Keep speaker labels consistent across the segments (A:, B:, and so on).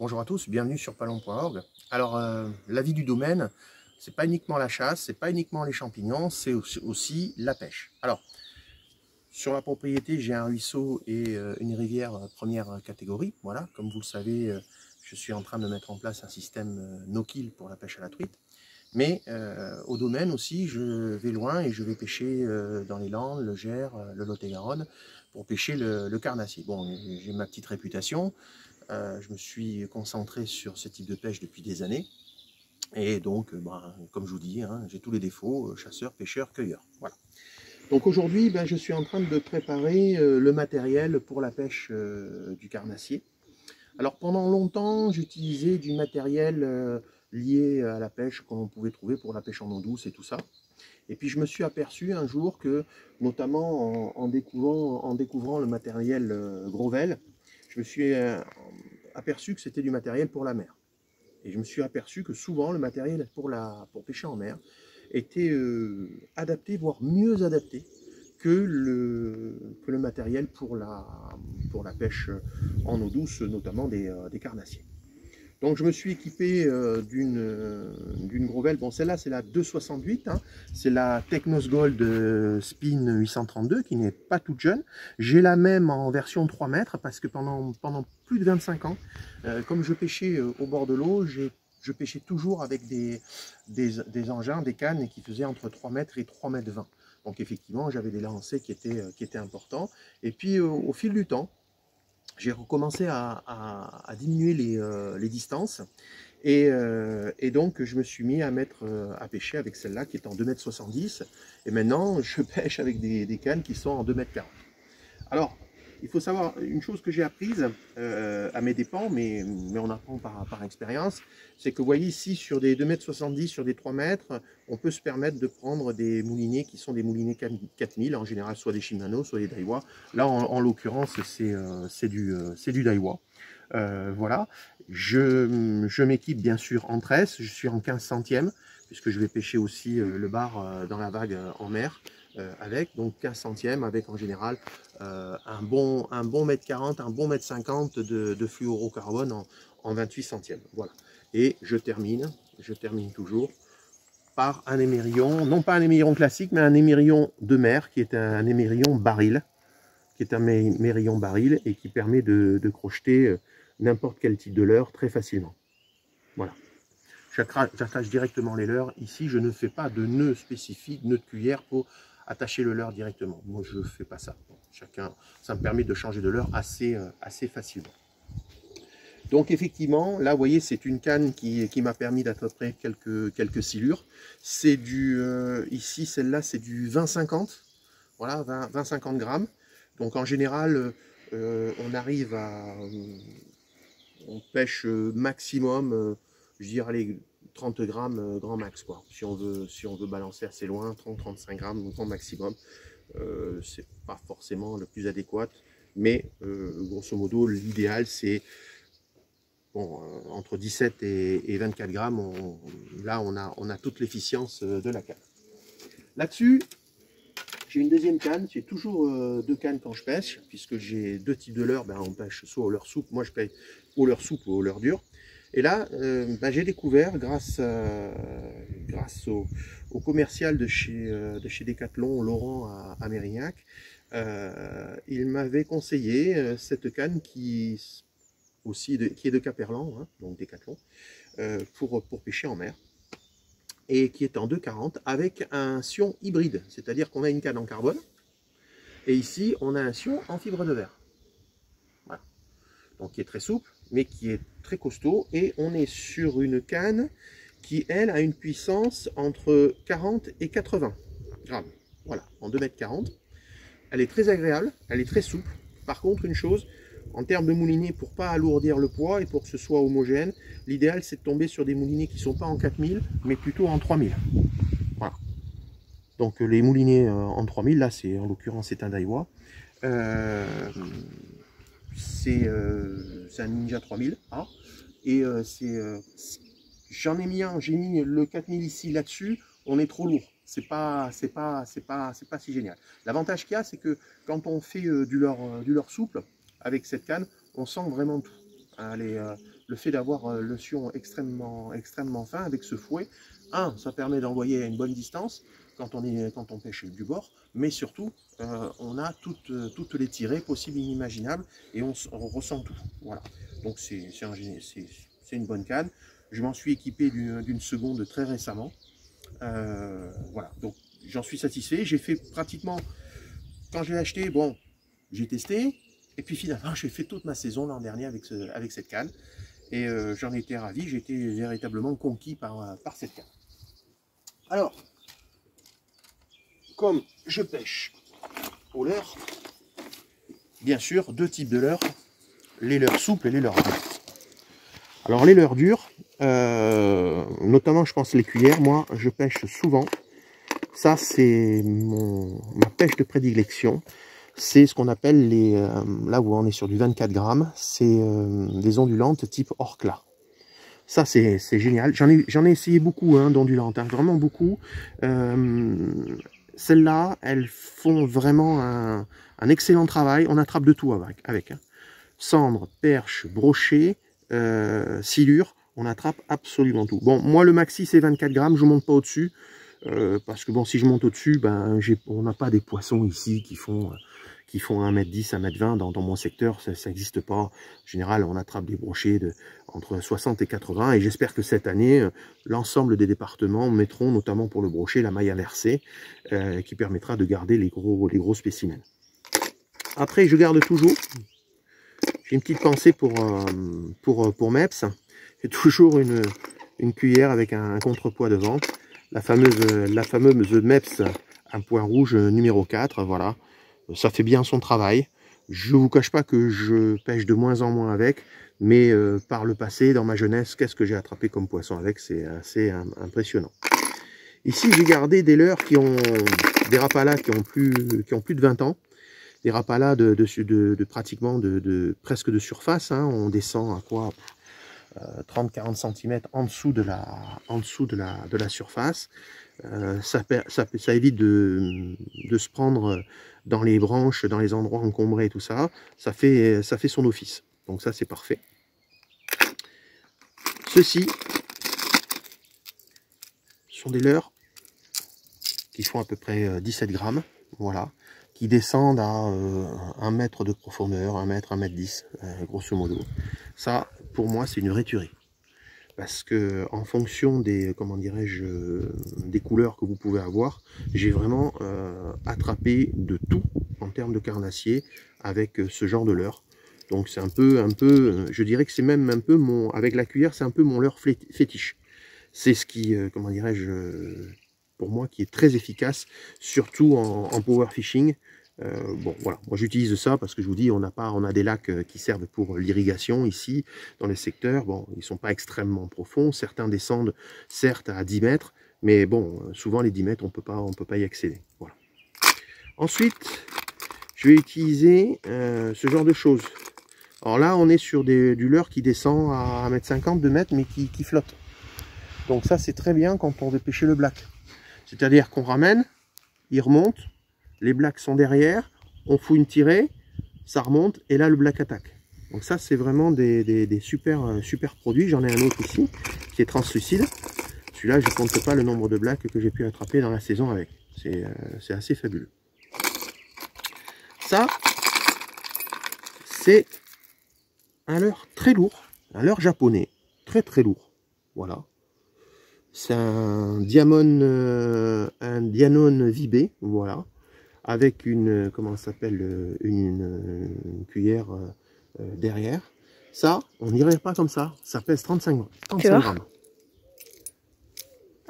A: Bonjour à tous, bienvenue sur palombe.org. Alors, la vie du domaine, c'est pas uniquement la chasse, c'est pas uniquement les champignons, c'est aussi la pêche. Alors, sur la propriété, j'ai un ruisseau et une rivière première catégorie. Voilà, comme vous le savez, je suis en train de mettre en place un système no-kill pour la pêche à la truite. Mais au domaine aussi, je vais loin et je vais pêcher dans les Landes, le Gers, le Lot-et-Garonne, pour pêcher le carnassier. Bon, j'ai ma petite réputation. Je me suis concentré sur ce type de pêche depuis des années. Et donc, comme je vous dis, hein, j'ai tous les défauts, chasseur, pêcheur, cueilleur. Voilà. Donc aujourd'hui, je suis en train de préparer le matériel pour la pêche du carnassier. Alors pendant longtemps, j'utilisais du matériel lié à la pêche qu'on pouvait trouver pour la pêche en eau douce et tout ça. Et puis je me suis aperçu un jour que, notamment en découvrant le matériel Grovel, je me suis aperçu que c'était du matériel pour la mer. Et je me suis aperçu que souvent le matériel pour pêcher en mer était adapté, voire mieux adapté que le matériel pour la pêche en eau douce, notamment des carnassiers. Donc je me suis équipé d'une Grovel. Bon, celle-là, c'est la 268. Hein. C'est la Technos Gold Spin 832 qui n'est pas toute jeune. J'ai la même en version 3 mètres parce que pendant plus de 25 ans, comme je pêchais au bord de l'eau, je pêchais toujours avec des engins, des cannes qui faisaient entre 3 mètres et 3 mètres 20. Donc effectivement, j'avais des lancers qui étaient importants. Et puis au fil du temps, j'ai recommencé à diminuer les distances et donc je me suis mis à pêcher avec celle-là qui est en 2,70 m et maintenant je pêche avec des cannes qui sont en 2,40 m. Alors, il faut savoir une chose que j'ai apprise à mes dépens, mais on apprend par expérience, c'est que vous voyez ici sur des 2,70 m, sur des 3 mètres, on peut se permettre de prendre des moulinets qui sont des moulinets 4000, en général soit des Shimano, soit des Daiwa. Là, en l'occurrence, c'est du Daiwa. Voilà, je m'équipe bien sûr en tresse, je suis en 15 centièmes, puisque je vais pêcher aussi le bar dans la vague en mer. Avec, donc 15 centièmes, avec en général un bon mètre 40, un bon mètre 50 de fluorocarbone en 28 centièmes. Voilà. Et je termine toujours par un émerillon, non pas un émerillon classique, mais un émerillon de mer, qui est un émerillon baril, et qui permet de crocheter n'importe quel type de leurre très facilement. Voilà. J'attache directement les leurres. Ici, je ne fais pas de nœud spécifique, nœud de cuillère pour attacher le leurre directement. Moi, je ne fais pas ça. Chacun, ça me permet de changer de leurre assez facilement. Donc effectivement, là, vous voyez, c'est une canne qui m'a permis d'à peu près quelques silures. C'est ici, celle-là, c'est du 20-50. Voilà, 20-50 grammes. Donc en général, on pêche maximum, je dirais, allez, 30 grammes grand max, quoi. Si on veut balancer assez loin, 30-35 grammes grand maximum. C'est pas forcément le plus adéquat, mais grosso modo, l'idéal, c'est entre 17 et 24 grammes. Là, on a toute l'efficience de la canne. Là-dessus, j'ai une deuxième canne, j'ai toujours deux cannes quand je pêche, puisque j'ai deux types de leurres. On pêche soit au leurre souple, moi je pêche au leurre souple ou au leurre dur. Et là, j'ai découvert, grâce au commercial de chez Decathlon, Laurent à Mérignac, il m'avait conseillé cette canne qui est de Caperlan, hein, donc Decathlon, pour pêcher en mer, et qui est en 2,40 avec un sion hybride, c'est-à-dire qu'on a une canne en carbone, et ici on a un sion en fibre de verre. Voilà. Donc qui est très souple, mais qui est très costaud, et on est sur une canne qui, elle, a une puissance entre 40 et 80 grammes. Voilà, en 2,40 m. Elle est très agréable, elle est très souple. Par contre, une chose, en termes de moulinet, pour ne pas alourdir le poids et pour que ce soit homogène, l'idéal c'est de tomber sur des moulinets qui ne sont pas en 4000, mais plutôt en 3000. Voilà. Donc les moulinets en 3000, là c'est en l'occurrence c'est un Daiwa. C'est un Ninja 3000. Hein, et j'en ai mis un, j'ai mis le 4000 ici là-dessus, on est trop lourd. C'est pas si génial. L'avantage qu'il y a, c'est que quand on fait du leurre souple avec cette canne, on sent vraiment tout. Hein, le fait d'avoir le fion extrêmement fin avec ce fouet, ça permet d'envoyer à une bonne distance quand on pêche du bord, mais surtout, on a toutes les tirées possibles et inimaginables et on ressent tout. Voilà. Donc c'est une bonne canne. Je m'en suis équipé d'une seconde très récemment. Voilà, donc j'en suis satisfait. J'ai fait pratiquement, quand j'ai acheté, bon, j'ai testé, et puis finalement j'ai fait toute ma saison l'an dernier avec cette canne. Et j'en étais ravi, j'ai été véritablement conquis par cette canne. Alors, comme je pêche au leurre, bien sûr, deux types de leurres, les leurres souples et les leurres durs. Alors les leurres durs, notamment je pense les cuillères, moi je pêche souvent. Ça c'est ma pêche de prédilection. C'est ce qu'on appelle là où on est sur du 24 grammes, c'est des ondulantes type Orcla. Ça c'est génial. J'en ai essayé beaucoup d'ondulantes, vraiment beaucoup. Celles-là, elles font vraiment un excellent travail. On attrape de tout avec. Cendre, perche, brochet, silure, on attrape absolument tout. Bon, moi le maxi c'est 24 grammes, je ne monte pas au-dessus. Parce que bon, si je monte au-dessus, on n'a pas des poissons ici qui font 1m10, 1m20 dans mon secteur, ça n'existe pas. En général, on attrape des brochets entre 60 et 80, et j'espère que cette année, l'ensemble des départements mettront, notamment pour le brochet, la maille inversée, qui permettra de garder les gros spécimens. Après, je garde toujours, j'ai une petite pensée pour MEPS, j'ai toujours une cuillère avec un contrepoids devant. La fameuse MEPS, un point rouge numéro 4, voilà. Ça fait bien son travail. Je ne vous cache pas que je pêche de moins en moins avec, mais par le passé, dans ma jeunesse, qu'est-ce que j'ai attrapé comme poisson avec, c'est assez impressionnant. Ici, j'ai gardé des leurres des rapalas qui ont plus de 20 ans. Des rapalas pratiquement presque de surface. On descend à quoi 30-40 cm en dessous de la surface. Ça évite de se prendre dans les branches, dans les endroits encombrés et tout ça. Ça fait son office. Donc ça c'est parfait. Ceux-ci sont des leurres qui font à peu près 17 grammes. Voilà. Qui descendent à 1 mètre de profondeur, 1 mètre, 1m10, grosso modo. Ça, pour moi, c'est une rhéturie. Parce que en fonction des, comment dirais-je, des couleurs que vous pouvez avoir, j'ai vraiment attrapé de tout en termes de carnassier avec ce genre de leurre. Donc c'est un peu, je dirais que c'est même un peu avec la cuillère, c'est un peu mon leurre fétiche. C'est ce qui, comment dirais-je, pour moi, qui est très efficace, surtout en power fishing. Bon, voilà, moi j'utilise ça parce que je vous dis, on a des lacs qui servent pour l'irrigation ici, dans les secteurs. Bon, ils ne sont pas extrêmement profonds. Certains descendent, certes, à 10 mètres, mais bon, souvent les 10 mètres, on peut pas y accéder. Voilà. Ensuite, je vais utiliser ce genre de choses. Alors là, on est sur du leurre qui descend à 1m50, 2 mètres, mais qui flotte. Donc ça, c'est très bien quand on veut pêcher le black. C'est-à-dire qu'on ramène, il remonte, les blacks sont derrière, on fout une tirée, ça remonte, et là le black attaque. Donc ça c'est vraiment des super produits. J'en ai un autre ici, qui est translucide. Celui-là, je ne compte pas le nombre de blacks que j'ai pu attraper dans la saison avec. C'est assez fabuleux. Ça, c'est un leurre très lourd, un leurre japonais, très lourd. Voilà. C'est un Diamond VB, voilà. Avec une, comment ça s'appelle, une cuillère derrière. Ça, on n'irait pas comme ça. Ça pèse 35 grammes.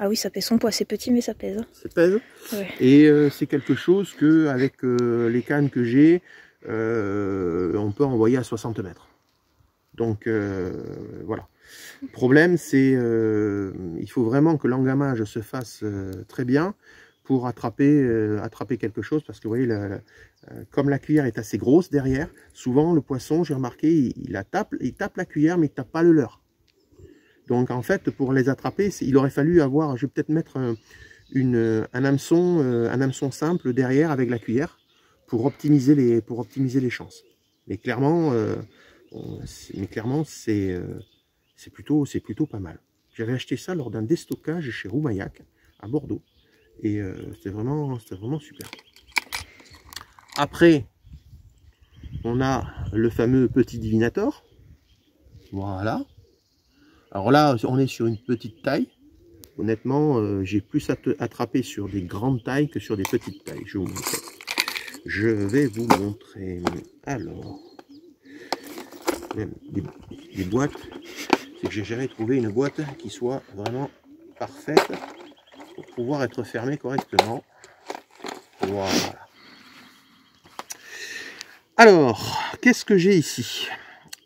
B: Ah oui, ça pèse son poids. C'est petit, mais ça pèse.
A: Ça pèse. Ouais. Et c'est quelque chose que, avec les cannes que j'ai, on peut envoyer à 60 mètres. Donc, voilà. Le problème, c'est il faut vraiment que l'engamage se fasse très bien pour attraper quelque chose, parce que vous voyez, comme la cuillère est assez grosse derrière, souvent le poisson, j'ai remarqué, il tape la cuillère, mais il ne tape pas le leurre. Donc en fait, pour les attraper, il aurait fallu avoir, je vais peut-être mettre un hameçon simple derrière avec la cuillère pour optimiser les chances. Mais clairement, c'est plutôt pas mal. J'avais acheté ça lors d'un déstockage chez Roumayac, à Bordeaux. Et c'était vraiment super. Après, on a le fameux petit divinator. Voilà. Alors là, on est sur une petite taille. Honnêtement, j'ai plus attrapé sur des grandes tailles que sur des petites tailles. Je vais vous montrer. Alors, même des boîtes. C'est que j'ai jamais trouvé une boîte qui soit vraiment parfaite pour pouvoir être fermée correctement. Voilà. Alors, qu'est-ce que j'ai ici?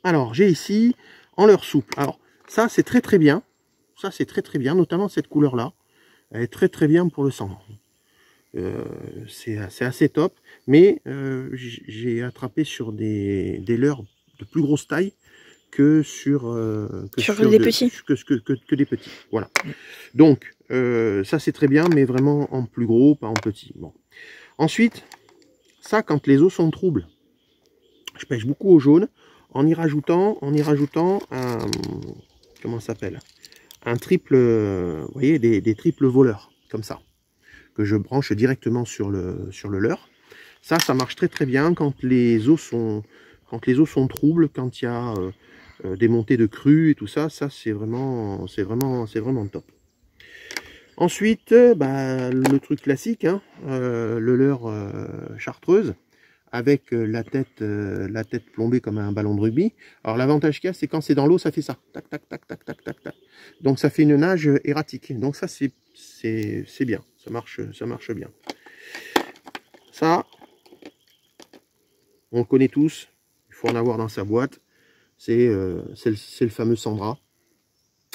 A: Alors, j'ai ici en leurre souple. Alors, ça, c'est très bien. Ça, c'est très bien, notamment cette couleur-là. Elle est très bien pour le sang. C'est assez top. Mais j'ai attrapé sur des leurres de plus grosse taille que sur
B: des petits.
A: Que des petits. Voilà. Donc, ça, c'est très bien, mais vraiment en plus gros, pas en petit. Bon. Ensuite, ça, quand les eaux sont troubles, je pêche beaucoup au jaune en y rajoutant un, comment ça s'appelle, un triple, vous voyez, des triples voleurs, comme ça, que je branche directement sur le leurre. Ça marche très bien quand les eaux sont troubles, quand il y a des montées de crues et tout ça. Ça, c'est vraiment top. Ensuite, le truc classique, hein, le leurre chartreuse, avec la tête plombée comme un ballon de rugby. Alors l'avantage qu'il y a, c'est quand c'est dans l'eau, ça fait ça. Tac, tac, tac, tac, tac, tac, tac. Donc ça fait une nage erratique. Donc ça, c'est bien. Ça marche bien. Ça, on le connaît tous. Il faut en avoir dans sa boîte. C'est le fameux Sandra,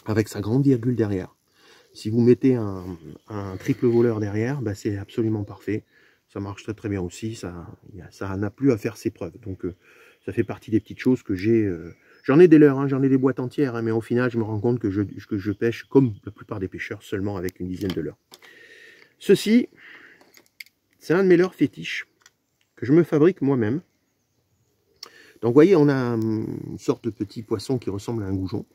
A: avec sa grande virgule derrière. Si vous mettez un triple voleur derrière, c'est absolument parfait. Ça marche très bien aussi. Ça n'a plus à faire ses preuves. Donc ça fait partie des petites choses que j'ai. J'en ai des leurres, hein, j'en ai des boîtes entières, hein, mais au final, je me rends compte que je pêche, comme la plupart des pêcheurs, seulement avec une dizaine de leurres. Ceci, c'est un de mes leurres fétiches que je me fabrique moi-même. Donc vous voyez, on a une sorte de petit poisson qui ressemble à un goujon.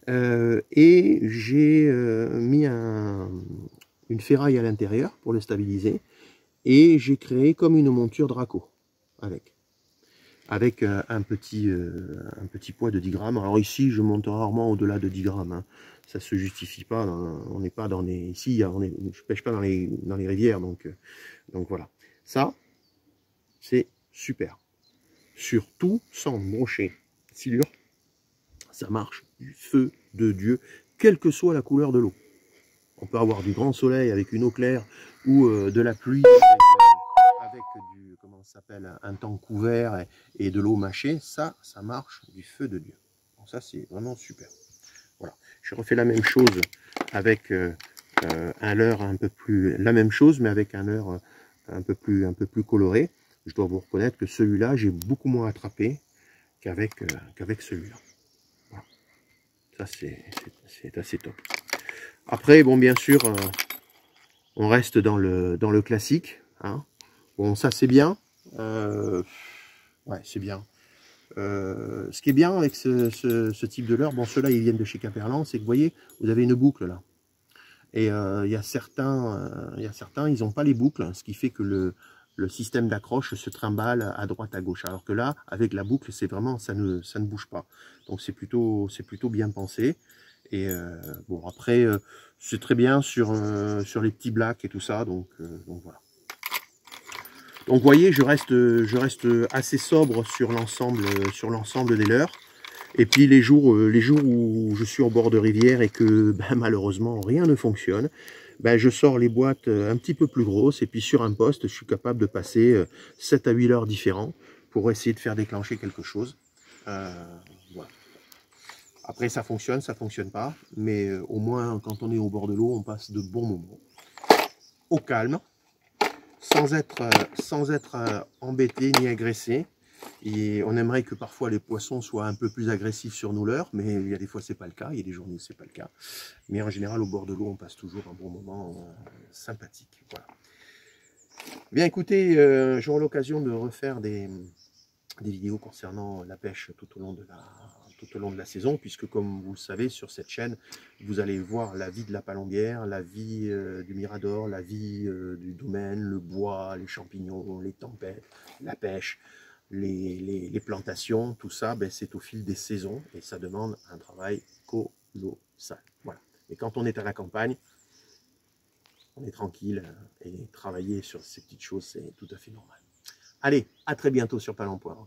A: Et j'ai mis une ferraille à l'intérieur pour le stabiliser. Et j'ai créé comme une monture Draco avec un petit poids de 10 grammes. Alors ici, je monte rarement au-delà de 10 grammes. Hein. Ça se justifie pas. On n'est pas dans les... Ici, je pêche pas dans les rivières. Donc voilà. Ça, c'est super. Surtout sans brocher. Silure, ça marche du feu de Dieu, quelle que soit la couleur de l'eau. On peut avoir du grand soleil avec une eau claire ou de la pluie avec du, comment ça s'appelle, un temps couvert et de l'eau mâchée. Ça marche du feu de Dieu. Donc ça, c'est vraiment super. Voilà. Je refais la même chose avec un leurre un peu plus, la même chose, mais avec un leurre un peu plus coloré. Je dois vous reconnaître que celui-là, j'ai beaucoup moins attrapé qu'avec celui-là. Voilà. Ça, c'est assez top. Après, bon, bien sûr, on reste dans le classique. Hein. Bon, ça, c'est bien. Ouais, c'est bien. Ce qui est bien avec ce type de leurre, bon, ceux-là, ils viennent de chez Caperlan, c'est que, vous voyez, vous avez une boucle, là. Et il y a certains, ils n'ont pas les boucles, ce qui fait que le système d'accroche se trimballe à droite, à gauche. Alors que là, avec la boucle, c'est vraiment, ça ne bouge pas. Donc c'est plutôt bien pensé. Et bon, après, c'est très bien sur les petits blacks et tout ça. Donc voilà. Donc vous voyez, je reste assez sobre sur l'ensemble des leurres. Et puis les jours où je suis au bord de rivière et que malheureusement rien ne fonctionne, je sors les boîtes un petit peu plus grosses et puis sur un poste, je suis capable de passer 7 à 8 leurres différents pour essayer de faire déclencher quelque chose. Voilà. Après ça fonctionne pas, mais au moins quand on est au bord de l'eau, on passe de bons moments. Au calme, sans être embêté ni agressé. Et on aimerait que parfois les poissons soient un peu plus agressifs sur nos leurres, mais il y a des fois c'est pas le cas, il y a des journées où c'est pas le cas. Mais en général au bord de l'eau on passe toujours un bon moment sympathique. Voilà. Bien écoutez, j'aurai l'occasion de refaire des des vidéos concernant la pêche tout au long de la saison, puisque comme vous le savez, sur cette chaîne, vous allez voir la vie de la palombière, la vie du mirador, la vie du domaine, le bois, les champignons, les tempêtes, la pêche, les plantations, tout ça, ben, c'est au fil des saisons et ça demande un travail colossal. Voilà. Et quand on est à la campagne, on est tranquille et travailler sur ces petites choses, c'est tout à fait normal. Allez, à très bientôt sur Palompoire.